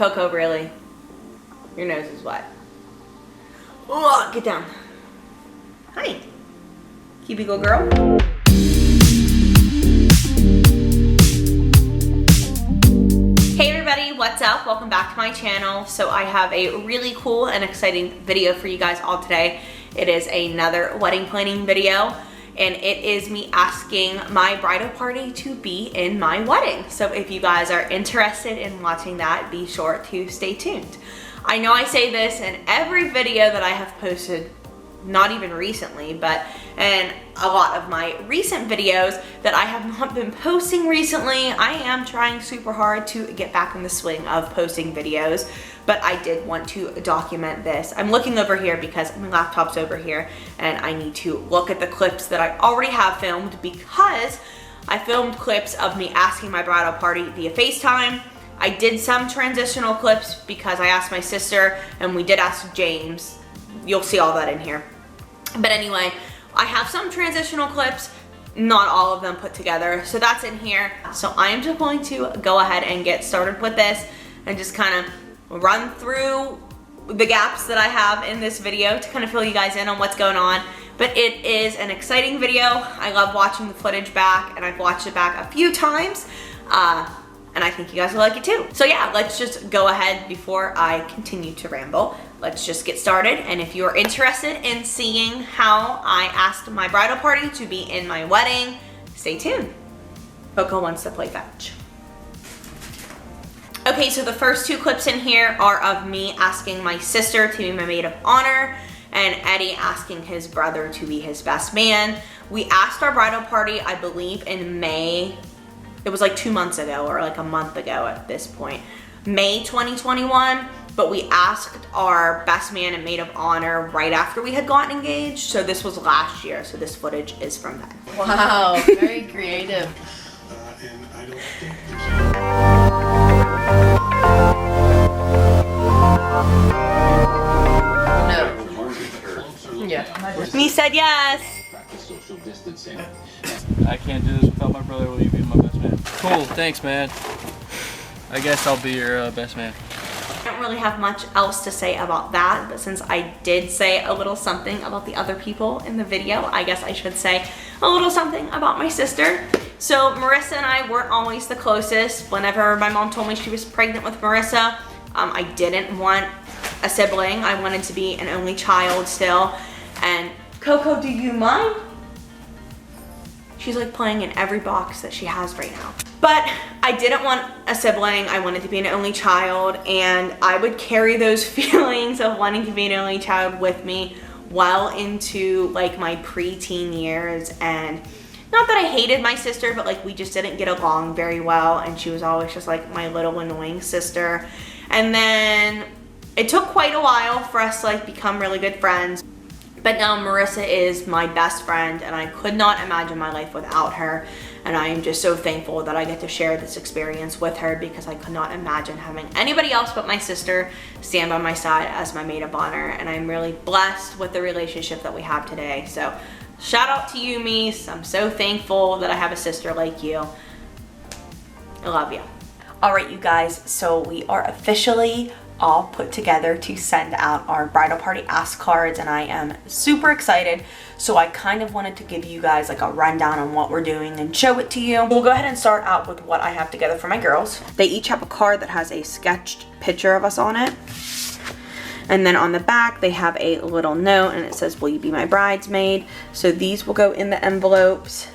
Coco, really? Your nose is wet. Oh, get down. Hi. Cubicle girl. Hey everybody, what's up? Welcome back to my channel. So I have a really cool and exciting video for you guys all today. It is another wedding planning video, and it is me asking my bridal party to be in my wedding. So if you guys are interested in watching that, be sure to stay tuned. I know I say this in every video that I have posted, not even recently, but in a lot of my recent videos that I have not been posting recently. I am trying super hard to get back in the swing of posting videos, but I did want to document this. I'm looking over here because my laptop's over here and I need to look at the clips that I already have filmed, because I filmed clips of me asking my bridal party via FaceTime. I did some transitional clips because I asked my sister, and we did ask James. You'll see all that in here. But anyway, I have some transitional clips, not all of them put together, so that's in here. So I am just going to go ahead and get started with this and just kind of run through the gaps that I have in this video to kind of fill you guys in on what's going on. But it is an exciting video. I love watching the footage back, and I've watched it back a few times. And I think you guys will like it too. So yeah, let's just go ahead before I continue to ramble. Let's just get started. And if you're interested in seeing how I asked my bridal party to be in my wedding, stay tuned. Coco wants to play fetch. Okay, so the first two clips in here are of me asking my sister to be my maid of honor, and Eddie asking his brother to be his best man. We asked our bridal party, I believe, in May. It was like 2 months ago, or like a month ago at this point, May 2021, but we asked our best man and maid of honor right after we had gotten engaged. So this was last year, so this footage is from then. Wow, very creative. And I don't think No. Yeah. Me said yes. I can't do this without my brother. Will you be my best man? Cool, thanks, man. I guess I'll be your best man. I don't really have much else to say about that, but since I did say a little something about the other people in the video, I guess I should say a little something about my sister. So Marissa and I weren't always the closest. Whenever my mom told me she was pregnant with Marissa, I didn't want a sibling. I wanted to be an only child still. And Coco, do you mind? She's like playing in every box that she has right now. But I didn't want a sibling. I wanted to be an only child, and I would carry those feelings of wanting to be an only child with me well into like my preteen years. And not that I hated my sister, but like we just didn't get along very well, and she was always just like my little annoying sister. And then it took quite a while for us to like become really good friends. But now Marissa is my best friend, and I could not imagine my life without her. And I am just so thankful that I get to share this experience with her, because I could not imagine having anybody else but my sister stand by my side as my maid of honor. And I'm really blessed with the relationship that we have today. So shout out to you, Mies. I'm so thankful that I have a sister like you. I love you. All right, you guys, so we are officially all put together to send out our bridal party ask cards, and I am super excited. So I kind of wanted to give you guys like a rundown on what we're doing and show it to you. We'll go ahead and start out with what I have together for my girls. They each have a card that has a sketched picture of us on it. And then on the back, they have a little note, and it says, "Will you be my bridesmaid?" So these will go in the envelopes.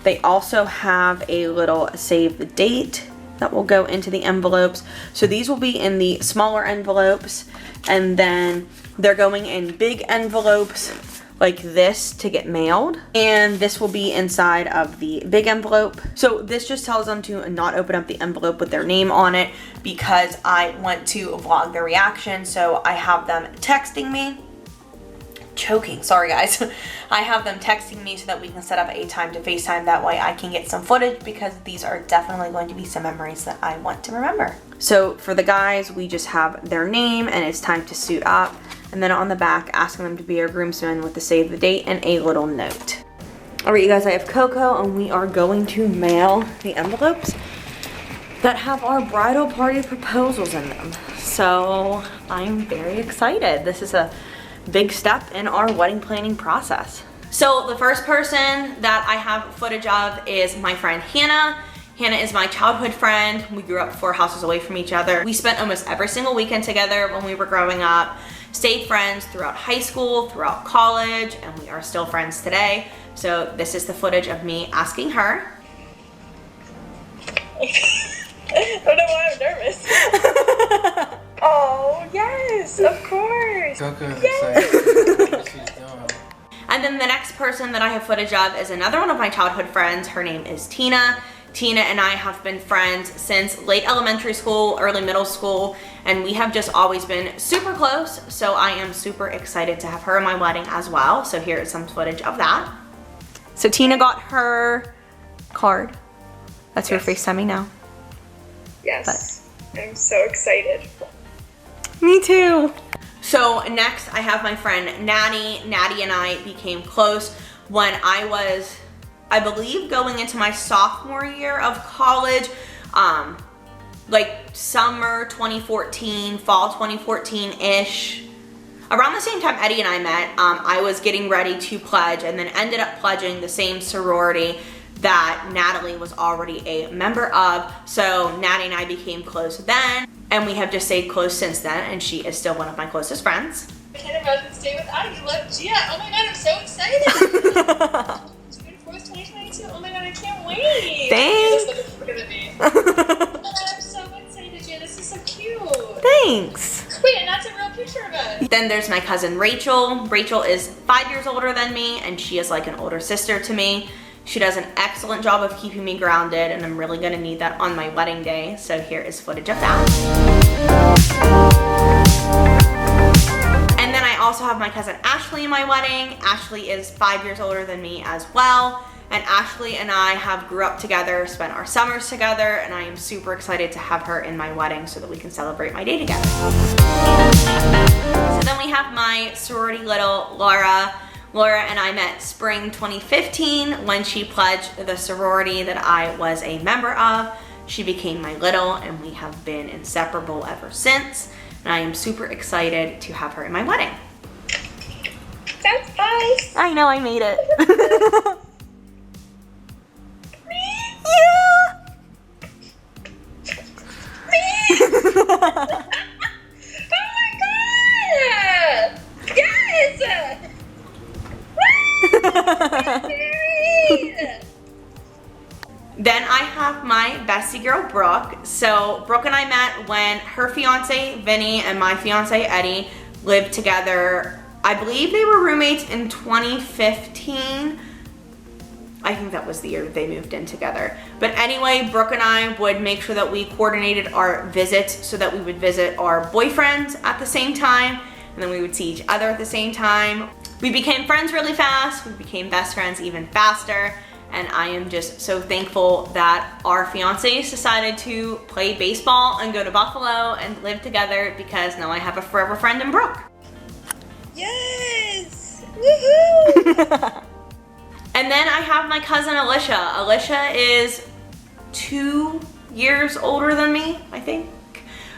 They also have a little save the date that will go into the envelopes. So these will be in the smaller envelopes, and then they're going in big envelopes like this to get mailed, and this will be inside of the big envelope. So this just tells them to not open up the envelope with their name on it, because I want to vlog their reaction. So I have them texting me. Choking, sorry guys. I have them texting me so that we can set up a time to FaceTime. That way I can get some footage, because these are definitely going to be some memories that I want to remember. So for the guys, we just have their name and it's time to suit up. And then on the back, asking them to be our groomsmen with the save the date and a little note. All right, you guys, I have Coco, and we are going to mail the envelopes. that have our bridal party proposals in them. So I'm very excited. This is a big step in our wedding planning process. So the first person that I have footage of is my friend Hannah. Hannah is my childhood friend. We grew up 4 houses away from each other. We spent almost every single weekend together when we were growing up, stayed friends throughout high school, throughout college, and we are still friends today. So this is the footage of me asking her. I don't know why I'm nervous. Oh, yes, of course. And then the next person that I have footage of is another one of my childhood friends. Her name is Tina. Tina and I have been friends since late elementary school, early middle school, and we have just always been super close. So I am super excited to have her in my wedding as well. So here is some footage of that. So Tina got her card. That's your FaceTiming now. Yes, I'm so excited. Me too. So next I have my friend Natty. Natty and I became close when I was, I believe, going into my sophomore year of college, like summer 2014, fall 2014-ish. Around the same time Eddie and I met, I was getting ready to pledge and then ended up pledging the same sorority that Natalie was already a member of. So Natty and I became close then, and we have just stayed close since then, and she is still one of my closest friends. I can't imagine staying without you. Love Gia. Oh my god, I'm so excited. June 4th, 2022. Oh my god, I can't wait. Thanks. That's what it's gonna be. Oh, I'm so excited, Gia. This is so cute. Thanks. Wait, and that's a real picture of us. Then there's my cousin Rachel. Rachel is 5 years older than me, and she is like an older sister to me. She does an excellent job of keeping me grounded, and I'm really gonna need that on my wedding day. So here is footage of that. And then I also have my cousin Ashley in my wedding. Ashley is 5 years older than me as well. And Ashley and I have grew up together, spent our summers together, and I am super excited to have her in my wedding so that we can celebrate my day together. So then we have my sorority little Laura. Laura and I met spring 2015 when she pledged the sorority that I was a member of. She became my little, and we have been inseparable ever since. And I am super excited to have her in my wedding. That's us. I know I made it. Oh my god! Yes! Then I have my bestie girl, Brooke. So Brooke and I met when her fiance, Vinny, and my fiance, Eddie, lived together. I believe they were roommates in 2015. I think that was the year they moved in together. But anyway, Brooke and I would make sure that we coordinated our visits so that we would visit our boyfriends at the same time, and then we would see each other at the same time. We became friends really fast. We became best friends even faster. And I am just so thankful that our fiancés decided to play baseball and go to Buffalo and live together, because now I have a forever friend in Brooke. Yes! Woohoo! And then I have my cousin Alicia. Alicia is 2 years older than me, I think.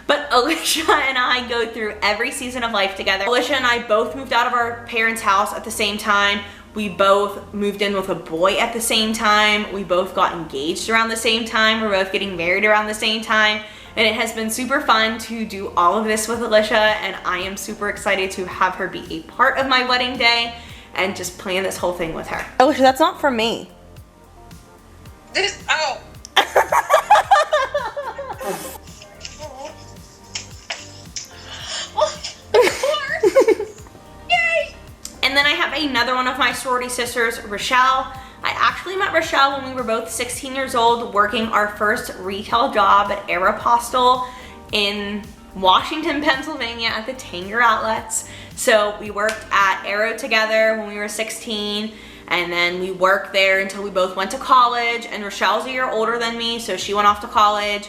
But Alicia and I go through every season of life together. Alicia and I both moved out of our parents' house at the same time. We both moved in with a boy at the same time. We both got engaged around the same time. We're both getting married around the same time. And it has been super fun to do all of this with Alicia, and I am super excited to have her be a part of my wedding day and just plan this whole thing with her. Alicia, that's not for me. This, oh. And then I have another one of my sorority sisters, Rochelle. I actually met Rochelle when we were both 16 years old, working our first retail job at Aeropostale in Washington, Pennsylvania at the Tanger outlets. So we worked at Aero together when we were 16, and then we worked there until we both went to college. And Rochelle's a year older than me, so she went off to college.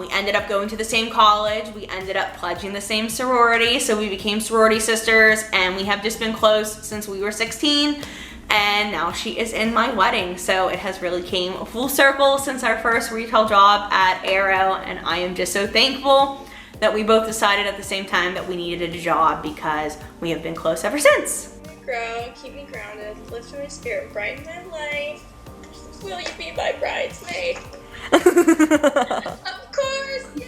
We ended up going to the same college. We ended up pledging the same sorority, so we became sorority sisters, and we have just been close since we were 16. and now she is in my wedding. So it has really came full circle since our first retail job at Arrow, and I am just so thankful that we both decided at the same time that we needed a job because we have been close ever since. Grow, keep me grounded, lift my spirit, brighten my life. Will you be my bridesmaid? Of course, yay!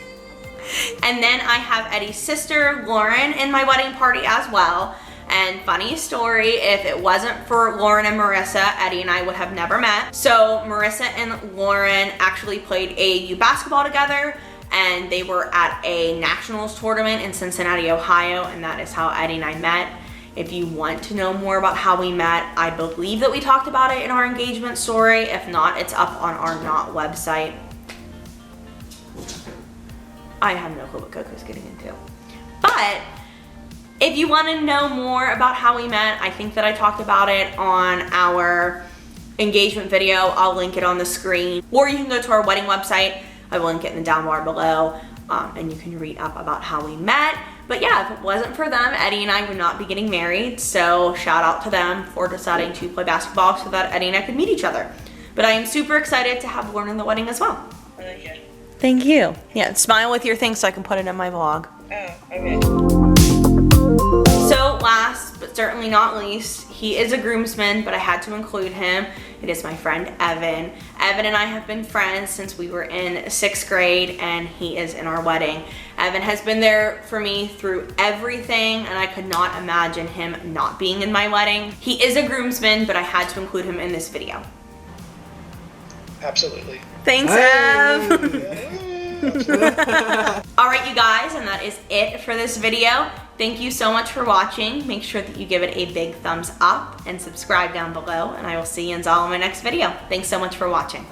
And then I have Eddie's sister, Lauren, in my wedding party as well. And funny story, if it wasn't for Lauren and Marissa, Eddie and I would have never met. So Marissa and Lauren actually played AAU basketball together, and they were at a nationals tournament in Cincinnati, Ohio, and that is how Eddie and I met. If you want to know more about how we met, I believe that we talked about it in our engagement story. If not, it's up on our Not website. I have no clue what Coco's getting into. But if you want to know more about how we met, I think that I talked about it on our engagement video. I'll link it on the screen. Or you can go to our wedding website. I will link it in the down bar below, and you can read up about how we met. But yeah, if it wasn't for them, Eddie and I would not be getting married. So shout out to them for deciding to play basketball so that Eddie and I could meet each other. But I am super excited to have Lauren in the wedding as well. Yeah. Thank you. Yeah, smile with your thing so I can put it in my vlog. Oh, okay. So last but certainly not least, he is a groomsman, but I had to include him. It is my friend Evan. Evan and I have been friends since we were in 6th grade, and he is in our wedding. Evan has been there for me through everything, and I could not imagine him not being in my wedding. He is a groomsman, but I had to include him in this video. Absolutely. Thanks, Ev. All right, you guys, and that is it for this video. Thank you so much for watching. Make sure that you give it a big thumbs up and subscribe down below, and I will see you in my next video. Thanks so much for watching.